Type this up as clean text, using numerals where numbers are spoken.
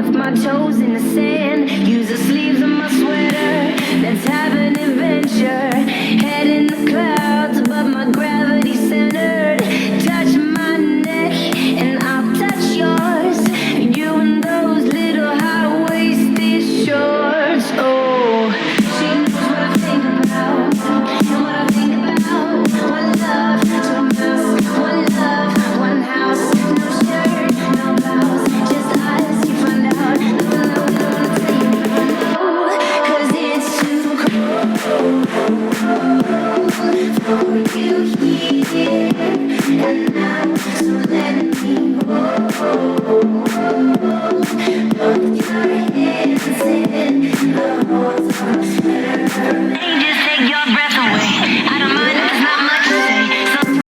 with my toes in the sand. Use the sleeves of my sweater. Let's have an adventure. Head in the clouds above my gravity centered. Touch my neck and I'll touch yours. You and those little high-waisted shorts. Oh, she knows what I think about and what I think about. One love, two mouths, one love, one house. No shirt, no blouse, just us. You find out, no, tell you about no, 'cause it's too cold for you here and now. So let me hold both your hands in the holes of sweater. They just take your breath away. I don't mind.